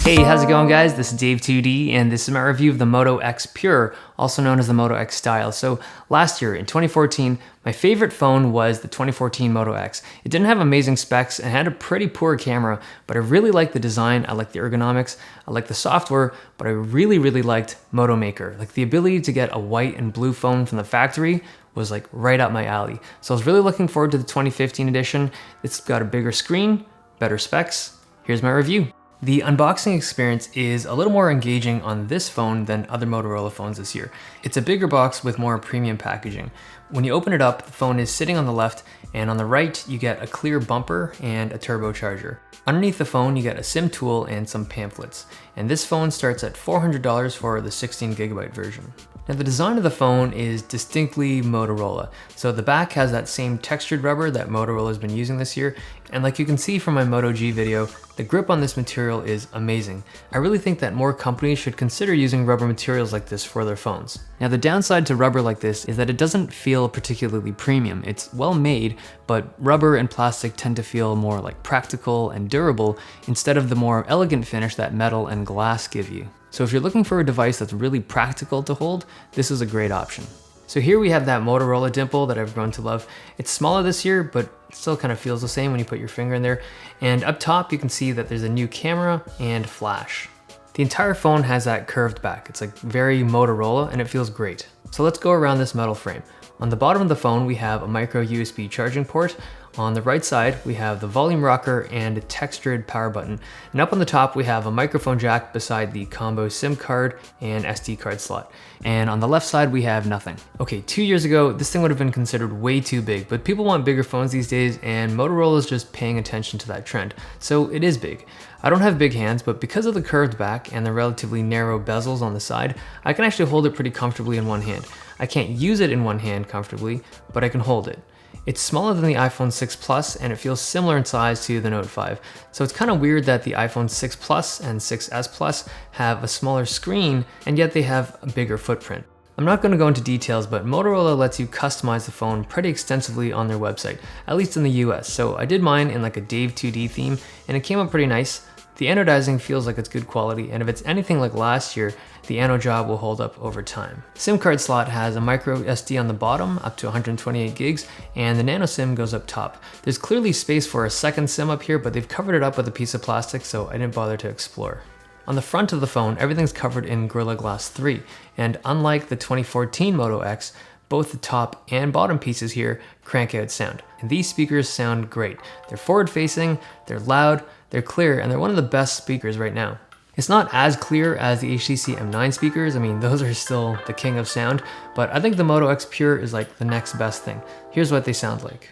Hey, how's it going guys? This is Dave 2D and this is my review of the Moto X Pure, also known as the Moto X Style. So last year in 2014, my favorite phone was the 2014 Moto X. It didn't have amazing specs and had a pretty poor camera, but I really liked the design, I liked the ergonomics, I liked the software, but I really liked Moto Maker. Like the ability to get a white and blue phone from the factory was like right up my alley. So I was really looking forward to the 2015 edition. It's got a bigger screen, better specs. Here's my review. The unboxing experience is a little more engaging on this phone than other Motorola phones this year. It's a bigger box with more premium packaging. When you open it up, the phone is sitting on the left, and on the right, you get a clear bumper and a turbocharger. Underneath the phone, you get a SIM tool and some pamphlets. And this phone starts at $400 for the 16GB version. Now the design of the phone is distinctly Motorola. So the back has that same textured rubber that Motorola has been using this year. And like you can see from my Moto G video, the grip on this material is amazing. I really think that more companies should consider using rubber materials like this for their phones. Now the downside to rubber like this is that it doesn't feel particularly premium. It's well made, but rubber and plastic tend to feel more like practical and durable instead of the more elegant finish that metal and glass give you. So if you're looking for a device that's really practical to hold, this is a great option. So here we have that Motorola dimple that I've grown to love. It's smaller this year, but it still kind of feels the same when you put your finger in there. And up top, you can see that there's a new camera and flash. The entire phone has that curved back. It's like very Motorola and it feels great. So let's go around this metal frame. On the bottom of the phone, we have a micro USB charging port. On the right side, we have the volume rocker and a textured power button. And up on the top, we have a microphone jack beside the combo SIM card and SD card slot. And on the left side, we have nothing. Okay, 2 years ago, this thing would have been considered way too big, but people want bigger phones these days and Motorola is just paying attention to that trend. So it is big. I don't have big hands, but because of the curved back and the relatively narrow bezels on the side, I can actually hold it pretty comfortably in one hand. I can't use it in one hand comfortably, but I can hold it. It's smaller than the iPhone 6 Plus and it feels similar in size to the Note 5. So it's kind of weird that the iPhone 6 Plus and 6S Plus have a smaller screen and yet they have a bigger footprint. I'm not going to go into details, but Motorola lets you customize the phone pretty extensively on their website, at least in the US. So I did mine in like a Dave 2D theme and it came out pretty nice. The anodizing feels like it's good quality, and if it's anything like last year, the anode job will hold up over time. SIM card slot has a micro SD on the bottom, up to 128 gigs, and the nano SIM goes up top. There's clearly space for a second SIM up here, but they've covered it up with a piece of plastic, so I didn't bother to explore. On the front of the phone, everything's covered in Gorilla Glass 3, and unlike the 2014 Moto X, both the top and bottom pieces here crank out sound. And these speakers sound great. They're forward facing, they're loud, they're clear, and they're one of the best speakers right now. It's not as clear as the HTC M9 speakers. I mean, those are still the king of sound, but I think the Moto X Pure is like the next best thing. Here's what they sound like.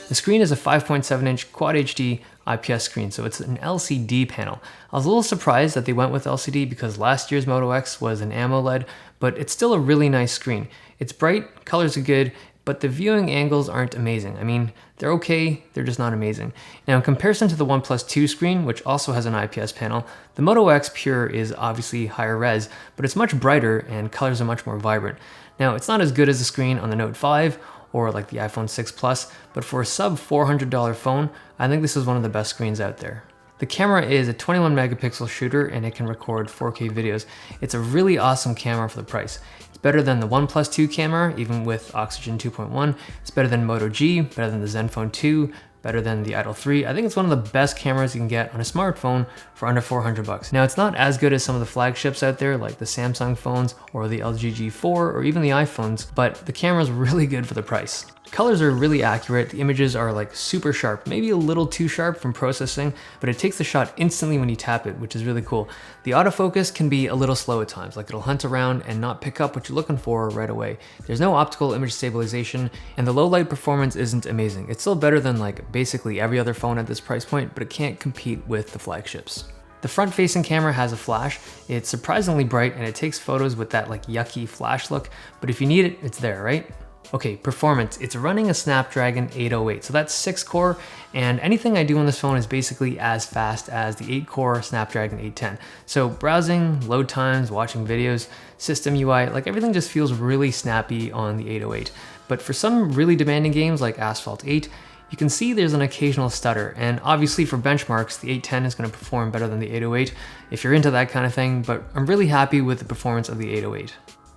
The screen is a 5.7-inch Quad HD IPS screen, so it's an LCD panel. I was a little surprised that they went with LCD because last year's Moto X was an AMOLED, but it's still a really nice screen. It's bright, colors are good, but the viewing angles aren't amazing. I mean, they're okay, they're just not amazing. Now, in comparison to the OnePlus 2 screen, which also has an IPS panel, the Moto X Pure is obviously higher res, but it's much brighter and colors are much more vibrant. Now, it's not as good as the screen on the Note 5 or like the iPhone 6 Plus, but for a sub $400 phone, I think this is one of the best screens out there. The camera is a 21 megapixel shooter and it can record 4K videos. It's a really awesome camera for the price. It's better than the OnePlus 2 camera, even with Oxygen 2.1. It's better than Moto G, better than the Zenfone 2, better than the Idol 3. I think it's one of the best cameras you can get on a smartphone for under 400 bucks. Now, it's not as good as some of the flagships out there like the Samsung phones or the LG G4 or even the iPhones, but the camera's really good for the price. Colors are really accurate. The images are like super sharp, maybe a little too sharp from processing, but it takes the shot instantly when you tap it, which is really cool. The autofocus can be a little slow at times, like it'll hunt around and not pick up what you're looking for right away. There's no optical image stabilization, and the low light performance isn't amazing. It's still better than like basically every other phone at this price point, but it can't compete with the flagships. The front-facing camera has a flash. It's surprisingly bright and it takes photos with that like yucky flash look, but if you need it, it's there, right? Okay, performance. It's running a Snapdragon 808, so that's 6-core, and anything I do on this phone is basically as fast as the 8-core Snapdragon 810. So browsing, load times, watching videos, system UI, like everything just feels really snappy on the 808. But for some really demanding games like Asphalt 8, you can see there's an occasional stutter, and obviously for benchmarks, the 810 is going to perform better than the 808 if you're into that kind of thing, but I'm really happy with the performance of the 808.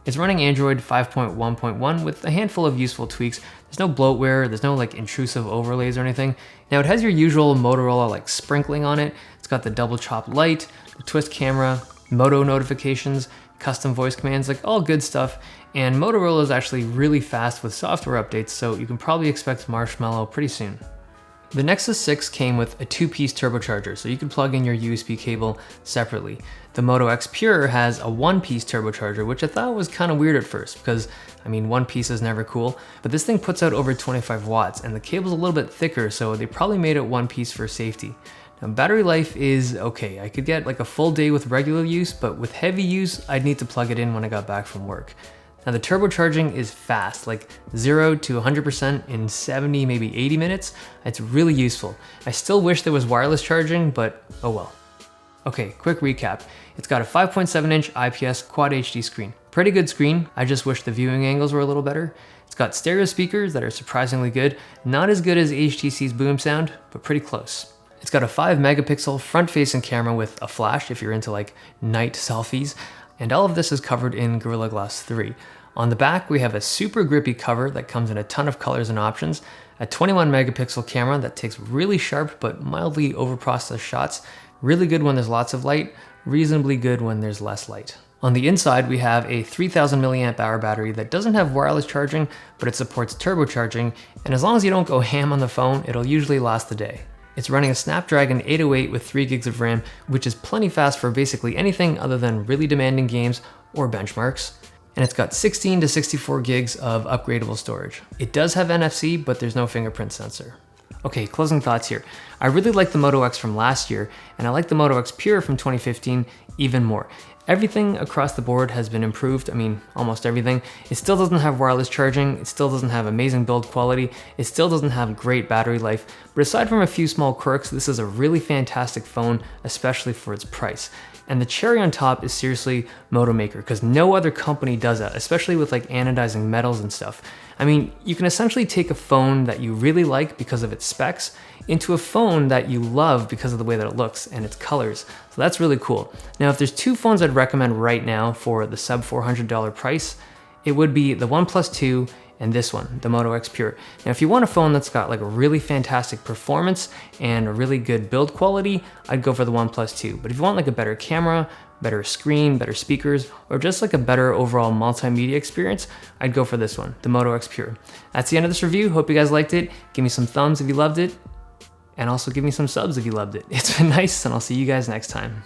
It's running Android 5.1.1 with a handful of useful tweaks. There's no bloatware, there's no like intrusive overlays or anything. Now it has your usual Motorola like sprinkling on it. It's got the double chop light, the twist camera, Moto notifications, custom voice commands, like all good stuff. And Motorola is actually really fast with software updates, so you can probably expect Marshmallow pretty soon. The Nexus 6 came with a 2-piece turbocharger, so you can plug in your USB cable separately. The Moto X Pure has a 1-piece turbocharger, which I thought was kind of weird at first because, I mean, 1 piece is never cool, but this thing puts out over 25 watts and the cable's a little bit thicker, so they probably made it 1 piece for safety. Now, battery life is okay. I could get like a full day with regular use, but with heavy use, I'd need to plug it in when I got back from work. Now the turbocharging is fast, like 0 to 100% in 70, maybe 80 minutes. It's really useful. I still wish there was wireless charging, but oh well. Okay, quick recap. It's got a 5.7-inch IPS Quad HD screen. Pretty good screen, I just wish the viewing angles were a little better. It's got stereo speakers that are surprisingly good. Not as good as HTC's boom sound, but pretty close. It's got a 5-megapixel front-facing camera with a flash if you're into like night selfies. And all of this is covered in Gorilla Glass 3. On the back, we have a super grippy cover that comes in a ton of colors and options, a 21-megapixel camera that takes really sharp but mildly overprocessed shots, really good when there's lots of light, reasonably good when there's less light. On the inside, we have a 3000 milliamp hour battery that doesn't have wireless charging, but it supports turbocharging, and as long as you don't go ham on the phone, it'll usually last the day. It's running a Snapdragon 808 with 3 gigs of RAM, which is plenty fast for basically anything other than really demanding games or benchmarks. And it's got 16 to 64 gigs of upgradable storage. It does have NFC, but there's no fingerprint sensor. Okay, closing thoughts here. I really like the Moto X from last year, and I like the Moto X Pure from 2015 even more. Everything across the board has been improved. I mean, almost everything. It still doesn't have wireless charging. It still doesn't have amazing build quality. It still doesn't have great battery life. But aside from a few small quirks, this is a really fantastic phone, especially for its price. And the cherry on top is seriously Moto Maker, because no other company does that, especially with like anodizing metals and stuff. I mean, you can essentially take a phone that you really like because of its specs into a phone that you love because of the way that it looks and its colors. So that's really cool. Now, if there's 2 phones I'd recommend right now for the sub $400 price, it would be the OnePlus 2 and this one, the Moto X Pure. Now, if you want a phone that's got like a really fantastic performance and a really good build quality, I'd go for the OnePlus 2. But if you want like a better camera, better screen, better speakers, or just like a better overall multimedia experience, I'd go for this one, the Moto X Pure. That's the end of this review. Hope you guys liked it. Give me some thumbs if you loved it, and also give me some subs if you loved it. It's been nice, and I'll see you guys next time.